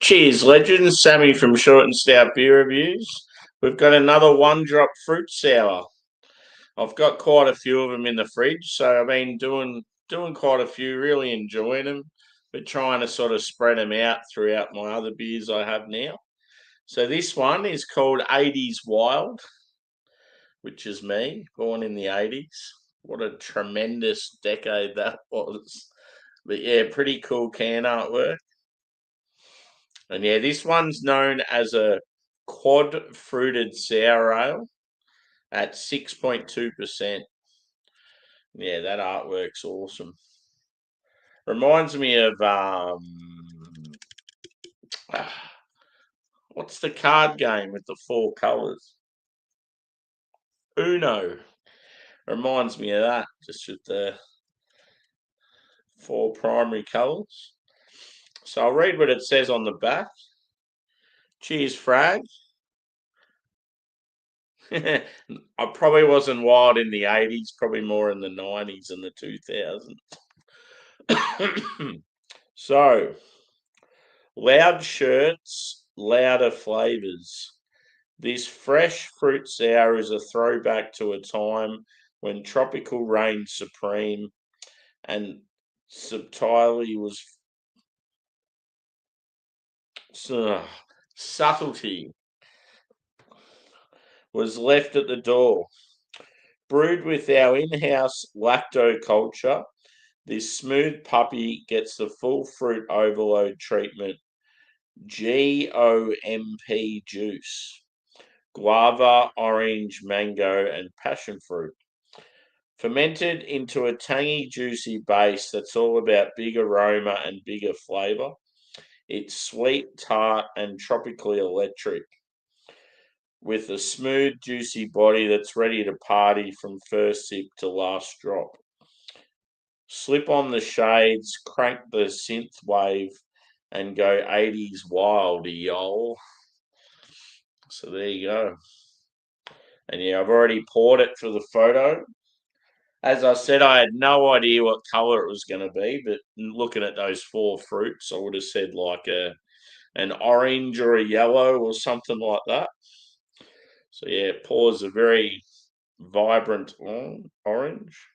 Cheers, legends. Sammy from Short and Stout Beer Reviews. We've got another one-drop fruit sour. I've got quite a few of them in the fridge, so I've been doing quite a few, really enjoying them, but trying to sort of spread them out throughout my other beers I have now. So this one is called 80's Wild, which is me, born in the 80's. What a tremendous decade that was. But yeah, pretty cool can artwork. And yeah, this one's known as a quad fruited sour ale at 6.2%. Yeah, that artwork's awesome. Reminds me of what's the card game with the four colours? Uno. Reminds me of that, just with the four primary colours. So I'll read what it says on the back. Cheers, Frag. I probably wasn't wild in the 80's, probably more in the 90's and the 2000s. So, loud shirts, louder flavors. This fresh fruit sour is a throwback to a time when tropical reigned supreme and subtlety was subtlety was left at the door. Brewed with our in-house lacto culture, this smooth puppy gets the full fruit overload treatment. GOMP juice, guava, orange, mango, and passion fruit. Fermented into a tangy, juicy base that's all about big aroma and bigger flavour. It's sweet, tart, and tropically electric, with a smooth, juicy body that's ready to party from first sip to last drop. Slip on the shades, crank the synth wave, and go 80's wild, y'all. So there you go. And yeah, I've already poured it for the photo. As I said, I had no idea what colour it was going to be, but looking at those four fruits, I would have said like an orange or a yellow or something like that. So yeah, it pours a very vibrant orange.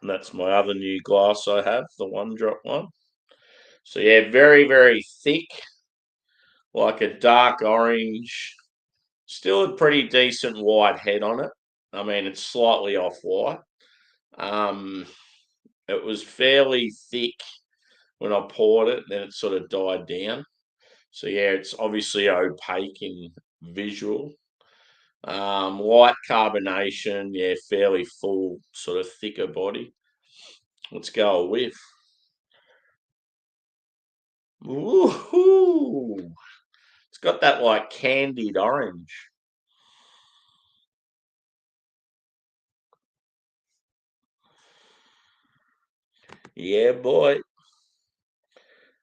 And that's my other new glass I have, the one-drop one. So yeah, very, very thick, like a dark orange. Still a pretty decent white head on it. I mean, it's slightly off-white. It was fairly thick when I poured it, then it sort of died down. So yeah, it's obviously opaque in visual. Light carbonation, yeah, fairly full, sort of thicker body. Let's go a whiff. Woohoo! It's got that like candied orange. Yeah, boy.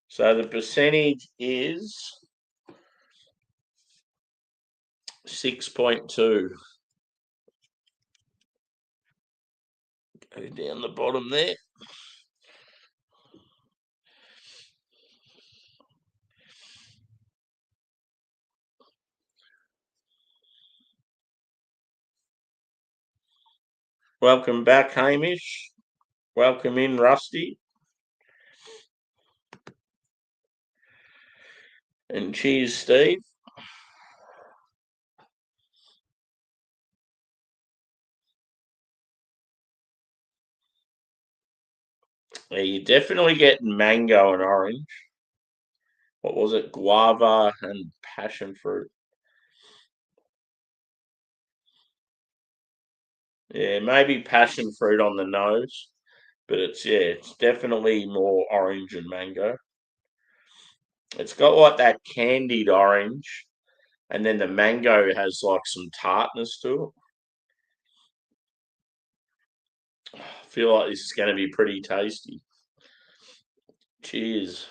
So the percentage is 6.2. Go down the bottom there. Welcome back, Hamish. Welcome in, Rusty. And cheers, Steve. Yeah, you're definitely getting mango and orange. What was it? Guava and passion fruit. Yeah, maybe passion fruit on the nose, but it's definitely more orange and mango. It's got like that candied orange, and then the mango has like some tartness to it. I feel like this is going to be pretty tasty. Cheers.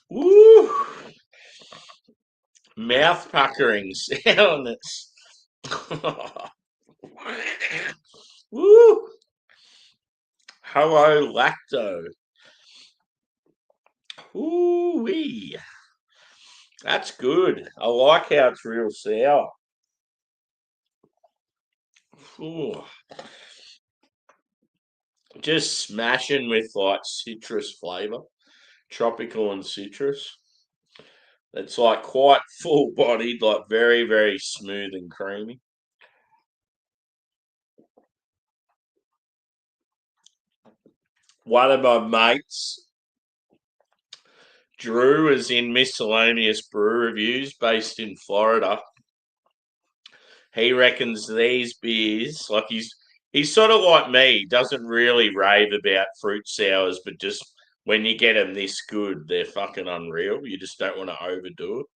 Woo! Mouth puckering sound. It's Woo! Hello, lacto. Ooh wee. That's good. I like how it's real sour. Ooh. Just smashing with like citrus flavour, tropical and citrus. It's like quite full bodied, like very, very smooth and creamy. One of my mates, Drew, is in Miscellaneous Brew Reviews based in Florida. He reckons these beers, like he's sort of like me, doesn't really rave about fruit sours, but just when you get them this good, they're fucking unreal. You just don't want to overdo it.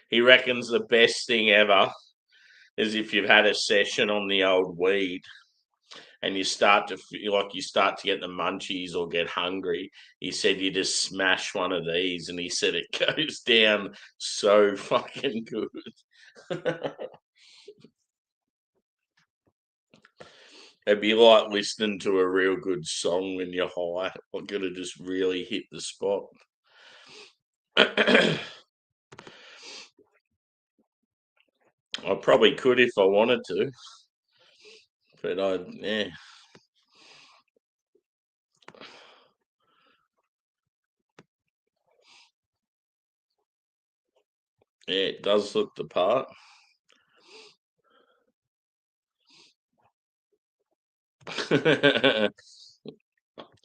He reckons the best thing ever is if you've had a session on the old weed and you start to feel like you start to get the munchies or get hungry. He said you just smash one of these, and he said it goes down so fucking good. It'd be like listening to a real good song when you're high. Like it'll just really hit the spot. I probably could if I wanted to, but yeah, it does look the part.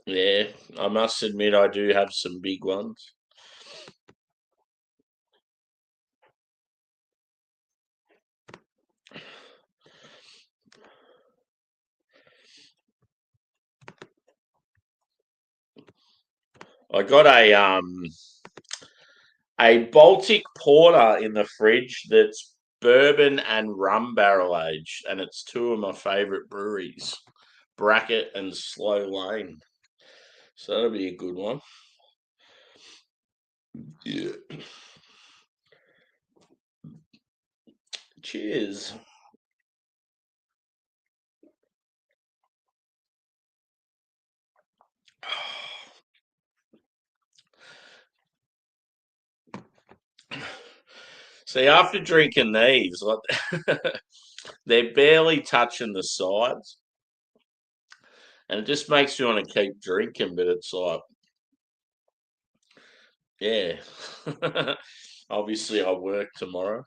Yeah, I must admit I do have some big ones. I got a Baltic porter in the fridge that's bourbon and rum barrel aged, and it's two of my favourite breweries, Bracket and Slow Lane. So that'll be a good one. Yeah. Cheers. See, after drinking these, like they're barely touching the sides, and it just makes you want to keep drinking. But it's like, yeah. Obviously, I work tomorrow.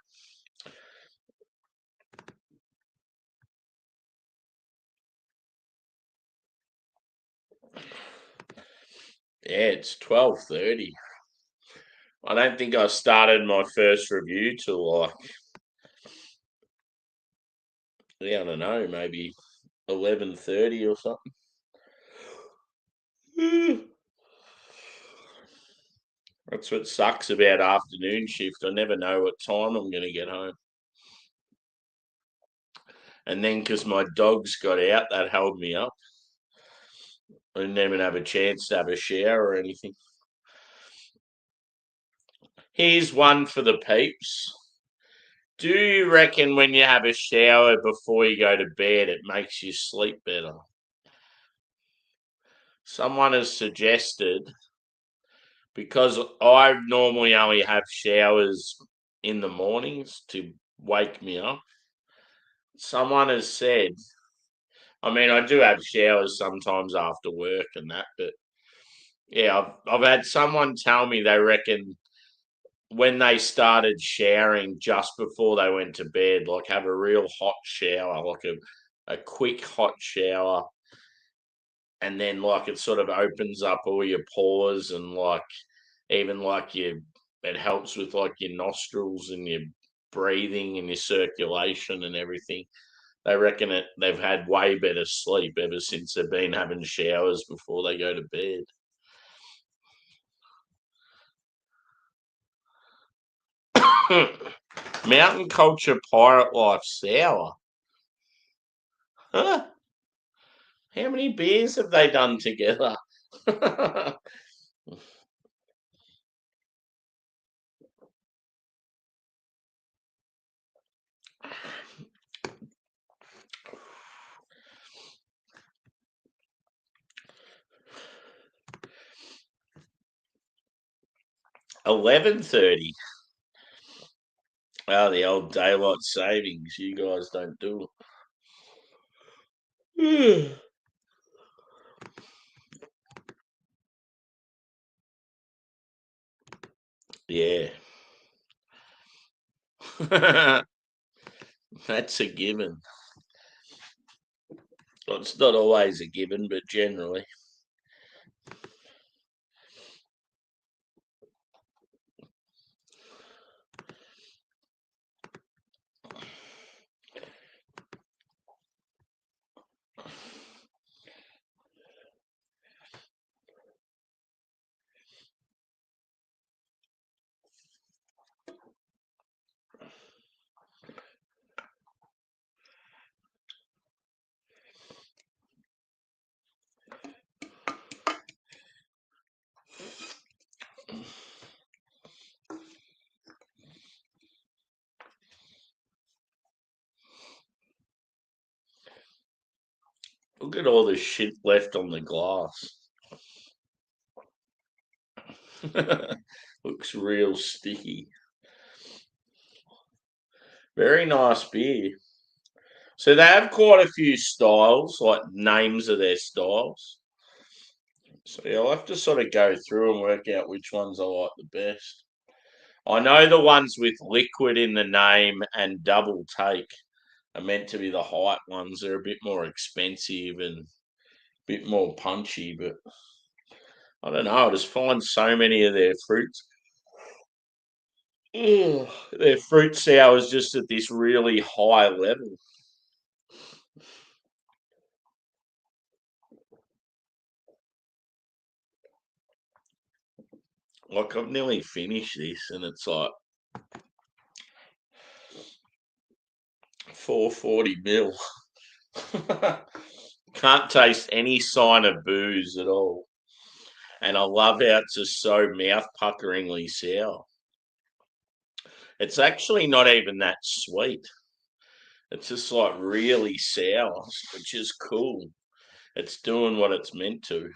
Yeah, it's 12:30. I don't think I started my first review till like, yeah, I don't know, maybe 11:30 or something. That's what sucks about afternoon shift. I never know what time I'm going to get home. And then because my dogs got out, that held me up. I didn't even have a chance to have a shower or anything. Here's one for the peeps. Do you reckon when you have a shower before you go to bed, it makes you sleep better? Someone has suggested, because I normally only have showers in the mornings to wake me up. Someone has said, I mean, I do have showers sometimes after work and that, but yeah, I've had someone tell me they reckon when they started showering just before they went to bed, like have a real hot shower, like a quick hot shower, and then like it sort of opens up all your pores and like even like it helps with like your nostrils and your breathing and your circulation and everything. They reckon they've had way better sleep ever since they've been having showers before they go to bed. Mountain culture pirate life sour. Huh? How many beers have they done together? 11:30. Oh, the old daylight savings. You guys don't do it. Yeah. That's a given. Well, it's not always a given, but generally. Look at all the shit left on the glass. Looks real sticky. Very nice beer. So they have quite a few styles, like names of their styles. So yeah, I'll have to sort of go through and work out which ones I like the best. I know the ones with liquid in the name and double take are meant to be the hype ones. They're a bit more expensive and a bit more punchy, but I don't know. I just find so many of their fruits. Ugh, their fruit sours just at this really high level. Like I've nearly finished this, and it's like 440 ml. Can't taste any sign of booze at all. And I love how it's just so mouth puckeringly sour. It's actually not even that sweet. It's just like really sour, which is cool. It's doing what it's meant to.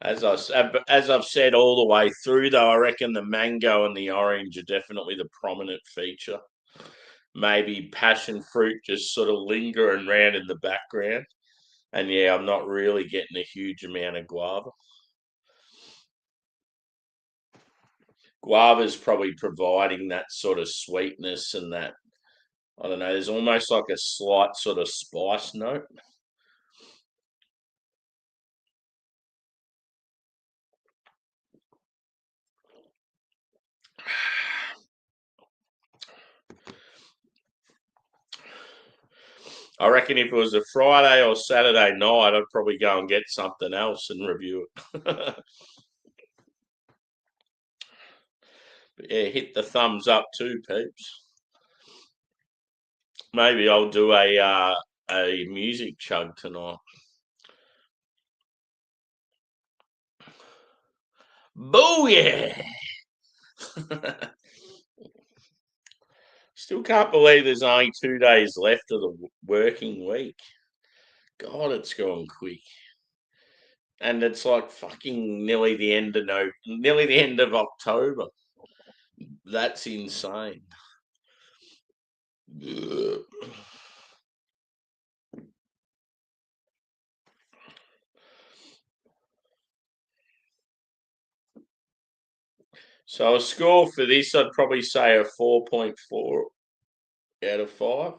As I've said all the way through, though, I reckon the mango and the orange are definitely the prominent feature. Maybe passion fruit just sort of lingering around in the background. And yeah, I'm not really getting a huge amount of guava. Guava's probably providing that sort of sweetness and that, I don't know, there's almost like a slight sort of spice note. I reckon if it was a Friday or Saturday night, I'd probably go and get something else and review it. But yeah, hit the thumbs up too, peeps. Maybe I'll do a music chug tonight. Boo yeah! Still can't believe there's only 2 days left of the working week. God, it's gone quick. And it's like fucking nearly the end of October. That's insane. Ugh. So a score for this, I'd probably say a 4.4 out of 5.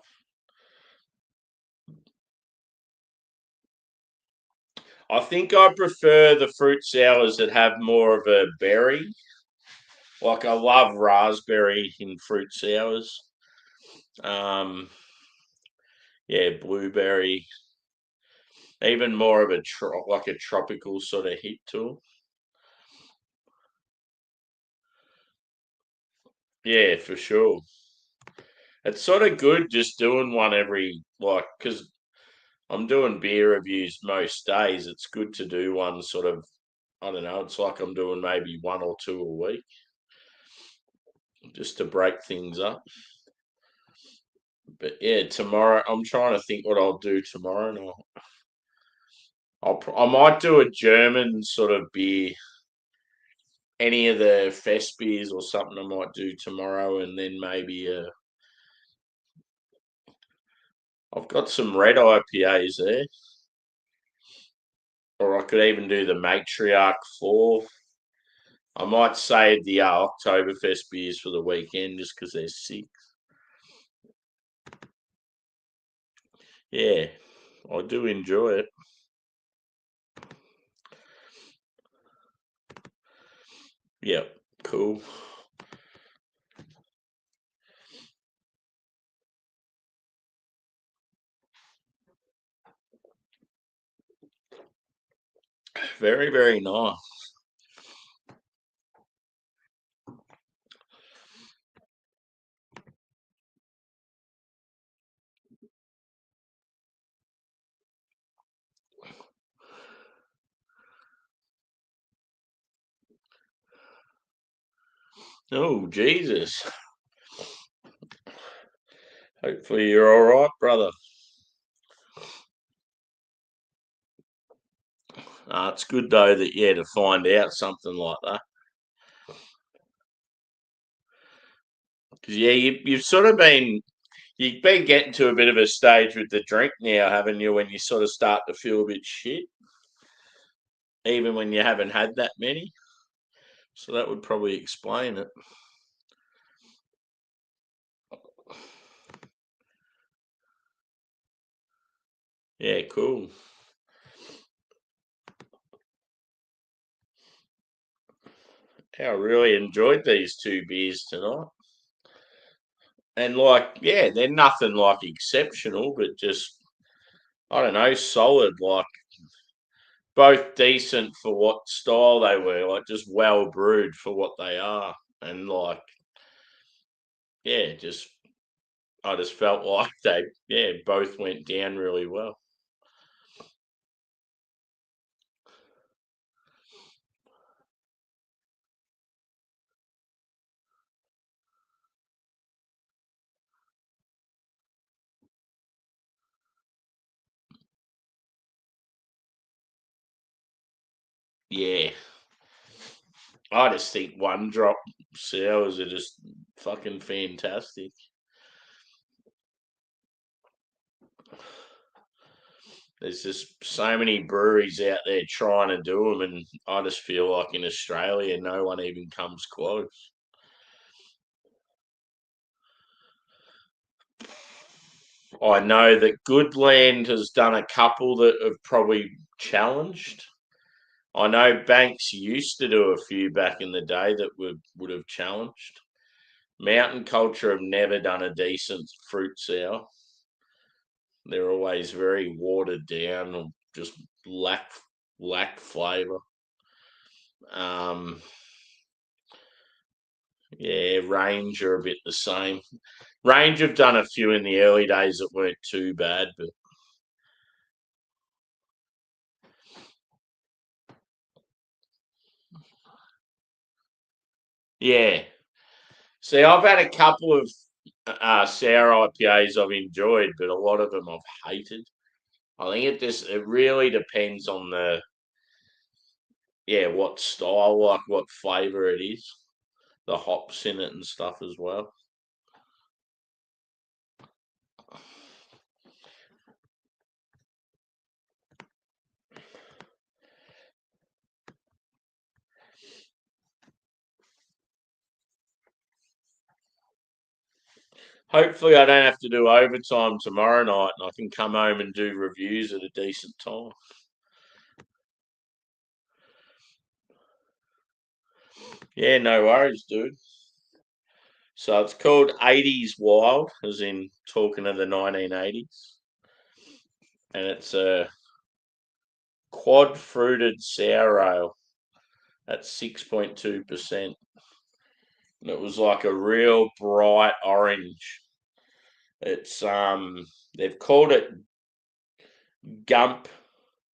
I think I prefer the fruit sours that have more of a berry. Like I love raspberry in fruit sours. Um, yeah, blueberry, even more of like a tropical sort of hit to them. Yeah, for sure. It's sort of good just doing one every like because I'm doing beer reviews most days. It's good to do one sort of. I don't know. It's like I'm doing maybe one or two a week just to break things up. But yeah, tomorrow I'm trying to think what I'll do tomorrow night. I might do a German sort of beer, any of the fest beers or something. I might do tomorrow, and then maybe I've got some red IPAs there, or I could even do the Matriarch 4. I might save the Oktoberfest beers for the weekend just because they're sick. Yeah, I do enjoy it. Yep, cool. Very, very nice. Oh, Jesus. Hopefully you're all right, brother. It's good though that to find out something like that. Because you've been getting to a bit of a stage with the drink now, haven't you? When you sort of start to feel a bit shit, even when you haven't had that many. So that would probably explain it. Yeah, cool. I really enjoyed these two beers tonight. And they're nothing like exceptional, but just I don't know, solid. Like both decent for what style they were, like just well brewed for what they are. And yeah, just I just felt like they both went down really well. Yeah. I just think one drop sours are just fucking fantastic. There's just so many breweries out there trying to do them, and I just feel like in Australia, no one even comes close. I know that Goodland has done a couple that have probably challenged. I know Banks used to do a few back in the day that would have challenged. Mountain Culture have never done a decent fruit sour. They're always very watered down or just lack flavour. Um, yeah, Range are a bit the same. Range have done a few in the early days that weren't too bad, but yeah. See, I've had a couple of sour IPAs I've enjoyed, but a lot of them I've hated. I think it really depends on what style, like what flavour it is, the hops in it and stuff as well. Hopefully, I don't have to do overtime tomorrow night, and I can come home and do reviews at a decent time. Yeah, no worries, dude. So it's called 80's Wild, as in talking of the 1980s, and it's a quad fruited sour ale at 6.2%. And it was like a real bright orange. It's they've called it Gump.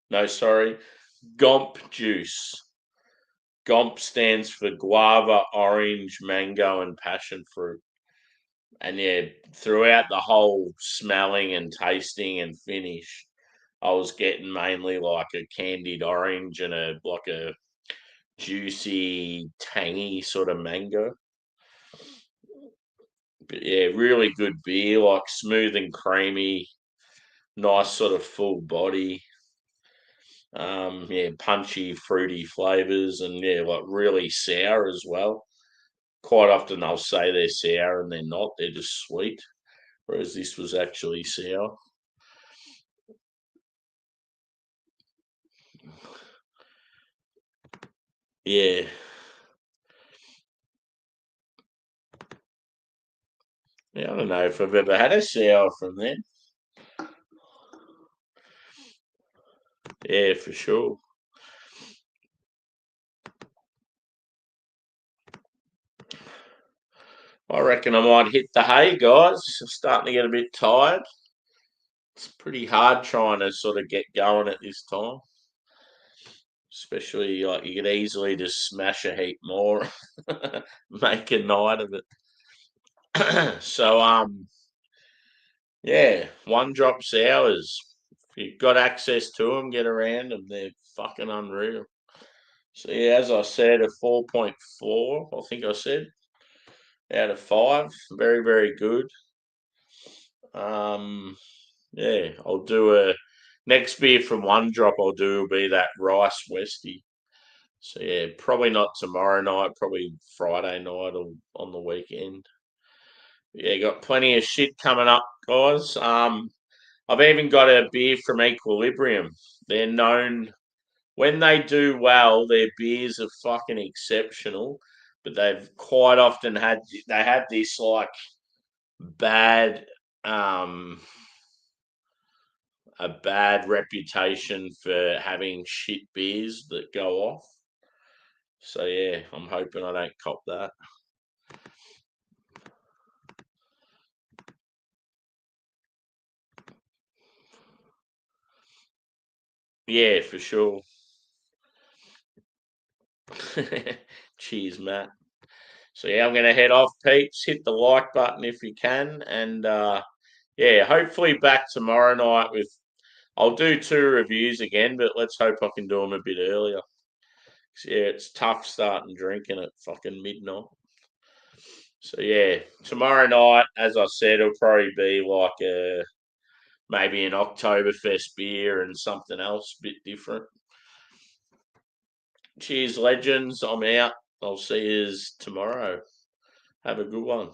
No, sorry, Gomp juice. Gomp stands for guava, orange, mango, and passion fruit. And yeah, throughout the whole smelling and tasting and finish, I was getting mainly like a candied orange and a juicy, tangy sort of mango. But yeah, really good beer, like smooth and creamy, nice sort of full body. Yeah, punchy, fruity flavors, and yeah, like really sour as well. Quite often they'll say they're sour and they're not; they're just sweet. Whereas this was actually sour. Yeah, yeah. I don't know if I've ever had a sour from them. Yeah, for sure. I reckon I might hit the hay, guys. I'm starting to get a bit tired. It's pretty hard trying to sort of get going at this time, especially like you could easily just smash a heap more, make a night of it. So yeah, one drop sours. If you've got access to them, get around them. They're fucking unreal. So yeah, as I said, a 4.4. I think I said out of five. Very very good. Um, yeah, I'll do a next beer from one drop. I'll do will be that rice westy. So yeah, probably not tomorrow night. Probably Friday night or on the weekend. Yeah, got plenty of shit coming up, guys. I've even got a beer from Equilibrium. They're known when they do well. Their beers are fucking exceptional, but they've quite often had this like bad um a bad reputation for having shit beers that go off. So yeah, I'm hoping I don't cop that. Yeah, for sure. Cheers, Matt. So yeah, I'm gonna head off, peeps. Hit the like button if you can, and yeah, hopefully back tomorrow night with. I'll do two reviews again, but let's hope I can do them a bit earlier. 'Cause, yeah, it's tough starting drinking at fucking midnight. So yeah, tomorrow night, as I said, it'll probably be like a maybe an Oktoberfest beer and something else a bit different. Cheers, legends. I'm out. I'll see you tomorrow. Have a good one.